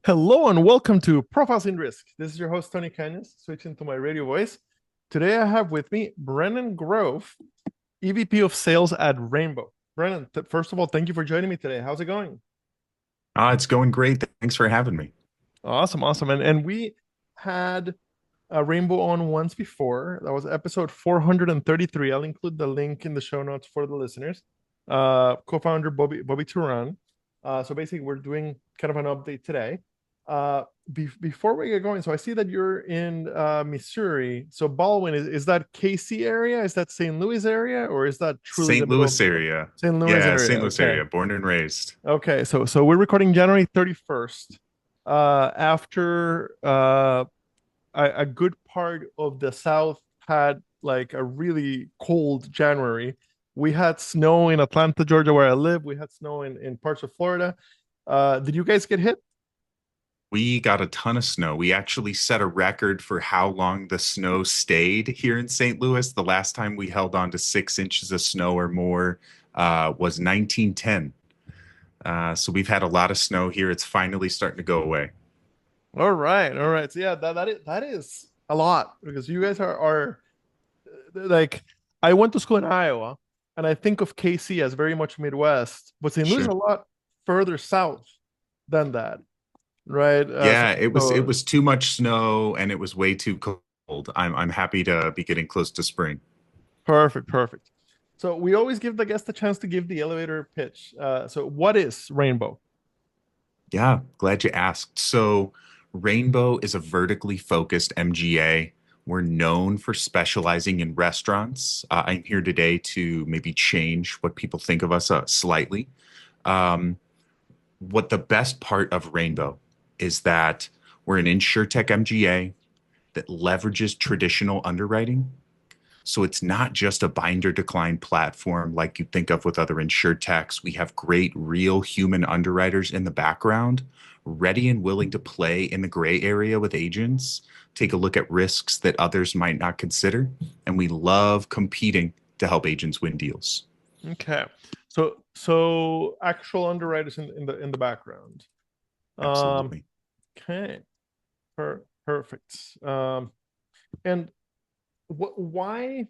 Hello and welcome to Profiles in Risk. This is your host, Tony Cañas, switching to my radio voice. Today I have with me Brennen Grove, EVP of Sales at Rainbow. Brennan, first of all, thank you for joining me today. How's it going? It's going great. Thanks for having me. Awesome, awesome. And we had a Rainbow on once before. That was episode 433. I'll include the link in the show notes for the listeners. Co-founder Bobby Turan. So basically, we're doing kind of an update today. Before we get going, so I see that you're in Missouri. So Baldwin is that KC area? Is that St. Louis area, or is that truly the St. middle of Louis nowhere? area. St. Louis Yeah, area. St. Louis Okay. area. Born and raised. Okay. So we're recording January 31st. After a good part of the South had like a really cold January. We had snow in Atlanta, Georgia, where I live. We had snow in parts of Florida. Did you guys get hit? We got a ton of snow. We actually set a record for how long the snow stayed here in St. Louis. The last time we held on to 6 inches of snow or more was 1910. So we've had a lot of snow here. It's finally starting to go away. All right, all right. So yeah, that is a lot because you guys are like I went to school in Iowa, and I think of KC as very much Midwest, but St. Louis is Sure. a lot further south than that, right? Yeah, it was too much snow and it was way too cold. I'm happy to be getting close to spring. Perfect, perfect. So we always give the guest a chance to give the elevator pitch. So what is Rainbow? Yeah, glad you asked. So, Rainbow is a vertically focused MGA. We're known for specializing in restaurants. I'm here today to maybe change what people think of us slightly. Um, what the best part of Rainbow is that we're an insurtech MGA that leverages traditional underwriting, so it's not just a binder decline platform like you think of with other insurtechs. We have great real human underwriters in the background, ready and willing to play in the gray area with agents, take a look at risks that others might not consider. And we love competing to help agents win deals. Okay. So actual underwriters in the background. Um, Absolutely. okay. Perfect. And why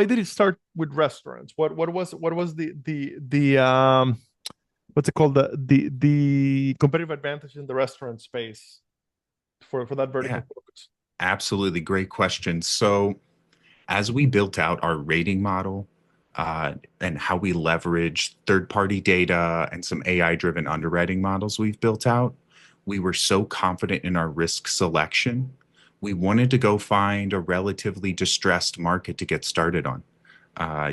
did it start with restaurants? What was the what's it called, the competitive advantage in the restaurant space for that Yeah, vertical focus? absolutely. Great question. So, as we built out our rating model and how we leverage third party data and some AI driven underwriting models we've built out, we were so confident in our risk selection. We wanted to go find a relatively distressed market to get started on.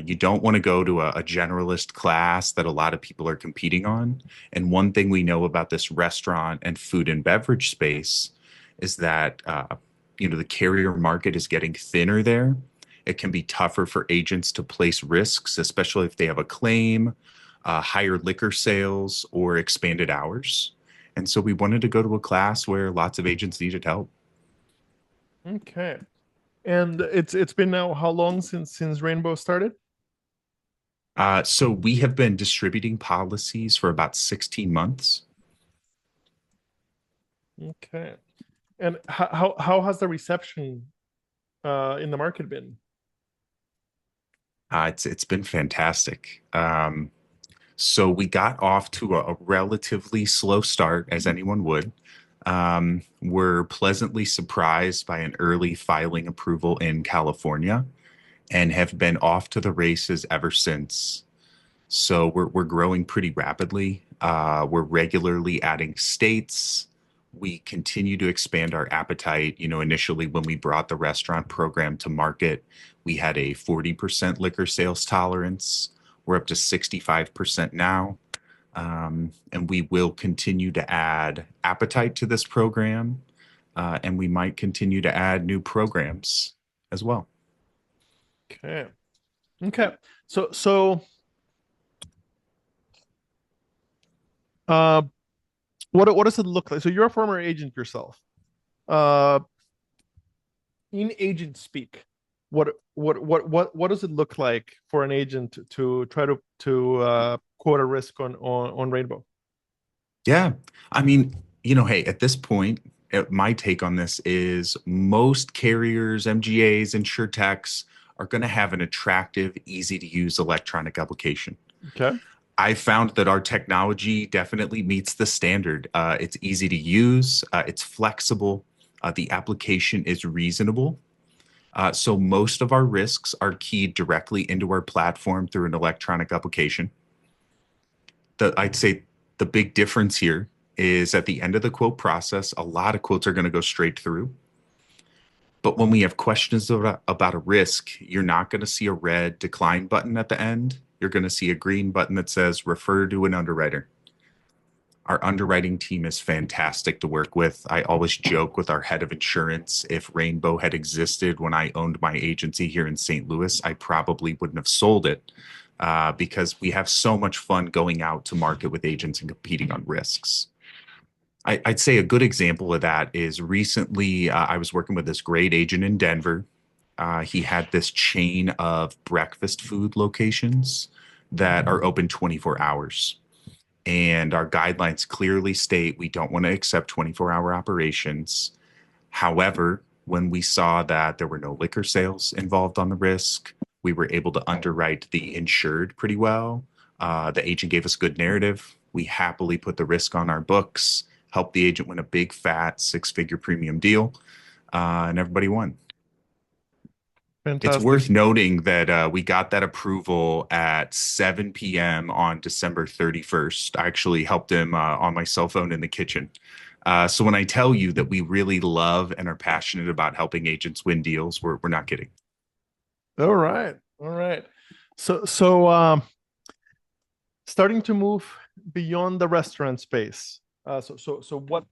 You don't want to go to a generalist class that a lot of people are competing on. And one thing we know about this restaurant and food and beverage space is that the carrier market is getting thinner there. It can be tougher for agents to place risks, especially if they have a claim, higher liquor sales, or expanded hours. And so we wanted to go to a class where lots of agents needed help. Okay. And it's been now how long since Rainbow started? So we have been distributing policies for about 16 months. Okay. And how has the reception in the market been? It's been fantastic. So we got off to a relatively slow start, as anyone would. We're pleasantly surprised by an early filing approval in California and have been off to the races ever since. So we're growing pretty rapidly. We're regularly adding states. We continue to expand our appetite. Initially when we brought the restaurant program to market, we had a 40% liquor sales tolerance. We're up to 65% now. And we will continue to add appetite to this program. And we might continue to add new programs as well. Okay. Okay. So uh what does it look like? So you're a former agent yourself. Uh in agent speak, what does it look like for an agent to try to quote a risk on Rainbow? Yeah. I mean, hey, at this point, my take on this is most carriers, MGAs, insurtechs are going to have an attractive, easy to use electronic application. Okay. I found that our technology definitely meets the standard. It's easy to use, it's flexible, the application is reasonable. So most of our risks are keyed directly into our platform through an electronic application. I'd say the big difference here is at the end of the quote process, a lot of quotes are going to go straight through. But when we have questions about a risk, you're not going to see a red decline button at the end. You're going to see a green button that says refer to an underwriter. Our underwriting team is fantastic to work with. I always joke with our head of insurance, if Rainbow had existed when I owned my agency here in St. Louis, I probably wouldn't have sold it because we have so much fun going out to market with agents and competing on risks. I'd say a good example of that is recently I was working with this great agent in Denver. He had this chain of breakfast food locations that are open 24 hours. And our guidelines clearly state we don't want to accept 24-hour operations. However, when we saw that there were no liquor sales involved on the risk, we were able to underwrite the insured pretty well. The agent gave us a good narrative. We happily put the risk on our books, helped the agent win a big fat six-figure premium deal, and everybody won. It's Fantastic. worth noting that we got that approval at 7 p.m. on December 31st. I actually helped him on my cell phone in the kitchen. So when I tell you that we really love and are passionate about helping agents win deals, we're not kidding. All right. All right. So starting to move beyond the restaurant space. So what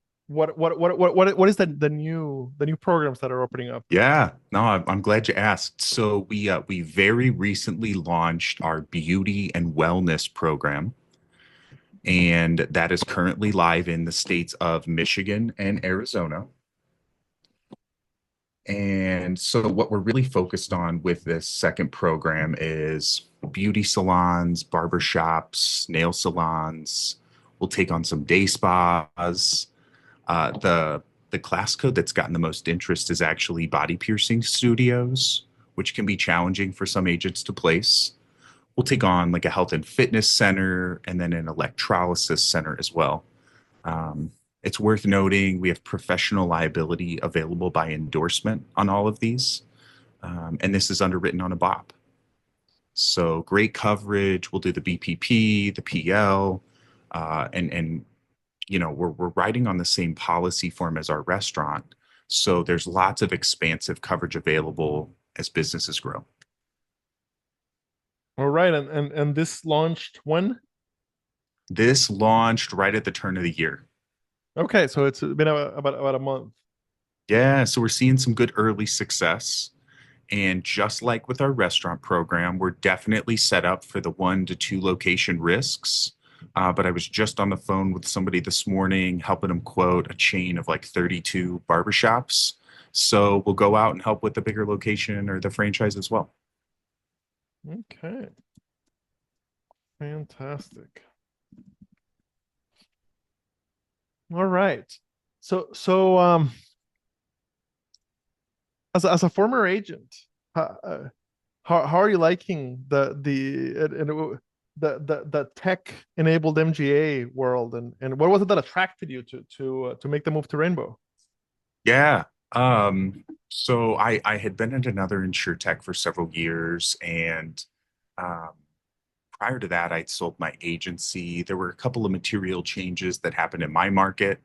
is the new programs that are opening up? Yeah, no, I'm glad you asked. So we very recently launched our beauty and wellness program, and that is currently live in the states of Michigan and Arizona. And so, what we're really focused on with this second program is beauty salons, barbershops, nail salons. We'll take on some day spas. The class code that's gotten the most interest is actually body piercing studios, which can be challenging for some agents to place. We'll take on like a health and fitness center and then an electrolysis center as well. Um, it's worth noting we have professional liability available by endorsement on all of these, and this is underwritten on a BOP. So great coverage. We'll do the BPP, the PL, and we're writing on the same policy form as our restaurant. So there's lots of expansive coverage available as businesses grow. All right, and this launched when? This launched right at the turn of the year. Okay, so it's been about a month. Yeah, so we're seeing some good early success. And just like with our restaurant program, we're definitely set up for the 1 to 2 location risks. But I was just on the phone with somebody this morning, helping them quote a chain of like 32 barbershops. So we'll go out and help with the bigger location or the franchise as well. Okay, fantastic. All right. So as a former agent, uh, how are you liking the tech enabled MGA world, and what was it that attracted you to make the move to Rainbow? Yeah. So I had been at another insurtech for several years, and um, prior to that, I'd sold my agency. There were a couple of material changes that happened in my market.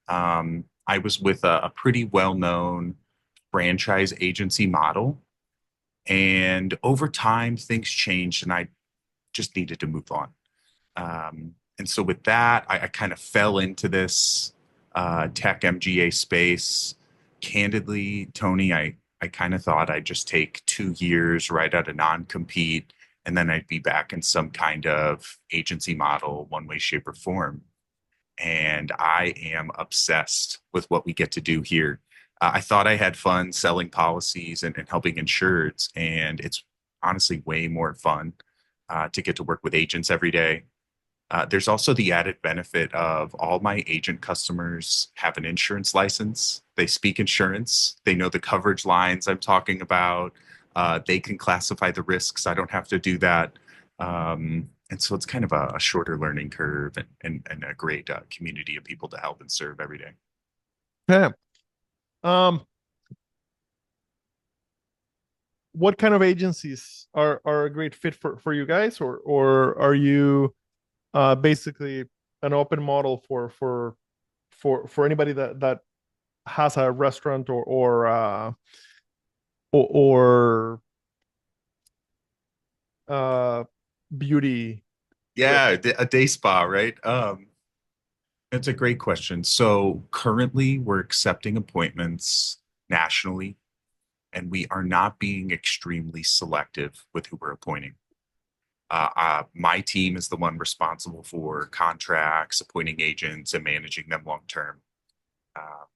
I was with a pretty well-known franchise agency model, and over time, things changed, and I just needed to move on. And so with that, I kind of fell into this tech MGA space. Candidly, Tony, I kind of thought I'd just take 2 years right out of non-compete, and then I'd be back in some kind of agency model, one way, shape, or form. And I am obsessed with what we get to do here. I thought I had fun selling policies and helping insureds, and it's honestly way more fun to get to work with agents every day, There's also the added benefit of all my agent customers have an insurance license. They speak insurance. They know the coverage lines I'm talking about. They can classify the risks. I don't have to do that. And so it's kind of a shorter learning curve and a great community of people to help and serve every day. Yeah. Um, what kind of agencies are a great fit for you guys, or are you basically an open model for anybody that has a restaurant or uh beauty Yeah, business? a day spa, right? That's a great question. So currently, we're accepting appointments nationally, and we are not being extremely selective with who we're appointing. My team is the one responsible for contracts, appointing agents, and managing them long term. Uh,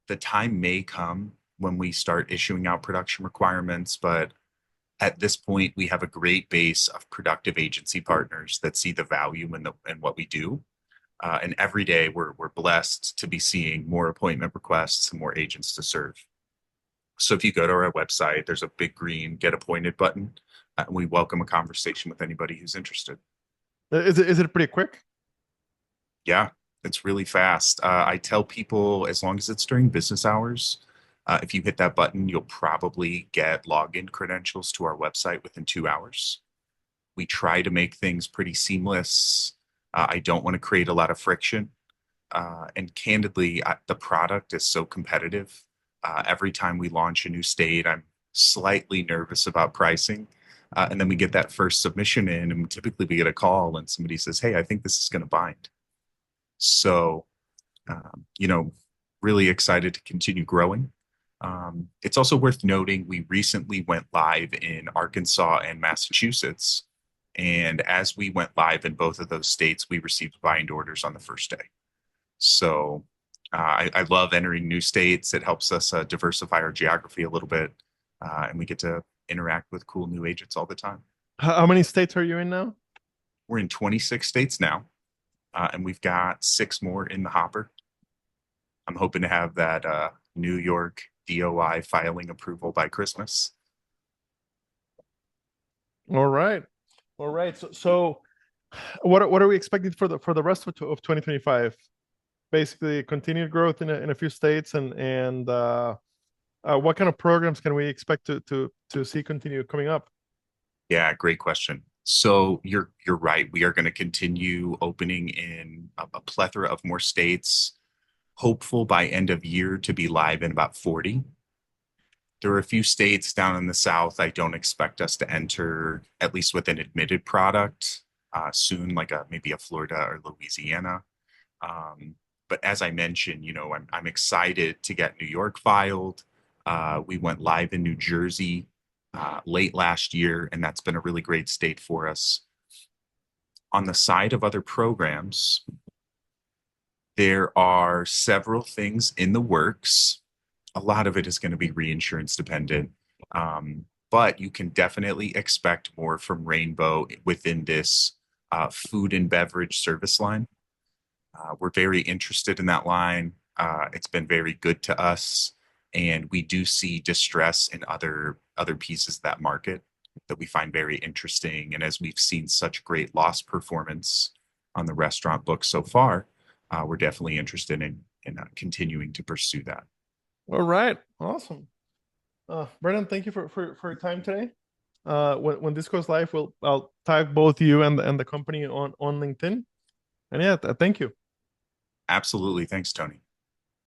the time may come when we start issuing out production requirements, but at this point, we have a great base of productive agency partners that see the value in what we do. And every day, we're blessed to be seeing more appointment requests and more agents to serve. So if you go to our website, there's a big green get appointed button. And we welcome a conversation with anybody who's interested. Is it pretty quick? Yeah, it's really fast. I tell people as long as it's during business hours, if you hit that button, you'll probably get login credentials to our website within 2 hours. We try to make things pretty seamless. I don't want to create a lot of friction. And candidly, the product is so competitive. Every time we launch a new state, I'm slightly nervous about pricing. And then we get that first submission in, and typically we get a call and somebody says, "Hey, I think this is going to bind." So, you know, really excited to continue growing. It's also worth noting we recently went live in Arkansas and Massachusetts. And as we went live in both of those states, we received bind orders on the first day. So I love entering new states. It helps us diversify our geography a little bit, and we get to interact with cool new agents all the time. How many states are you in now? We're in 26 states now, and we've got six more in the hopper. I'm hoping to have that New York DOI filing approval by Christmas. All right. All right. So what are we expecting for the rest of 2025? Basically, continued growth in a few states, and what kind of programs can we expect to see continue coming up? Yeah, great question. So you're right. We are going to continue opening in a plethora of more states. Hopeful by end of year to be live in about 40. There are a few states down in the South I don't expect us to enter, at least with an admitted product soon, like maybe a Florida or Louisiana. Um, but as I mentioned, I'm excited to get New York filed. We went live in New Jersey late last year, and that's been a really great state for us. On the side of other programs, there are several things in the works. A lot of it is going to be reinsurance dependent. But you can definitely expect more from Rainbow within this food and beverage service line. We're very interested in that line. It's been very good to us, and we do see distress in other pieces of that market that we find very interesting. And as we've seen such great loss performance on the restaurant book so far, we're definitely interested in continuing to pursue that. All right. Awesome. Brennan, thank you for your time today. When this goes live, I'll tag both you and the company on LinkedIn. And yeah, thank you. Absolutely. Thanks, Tony.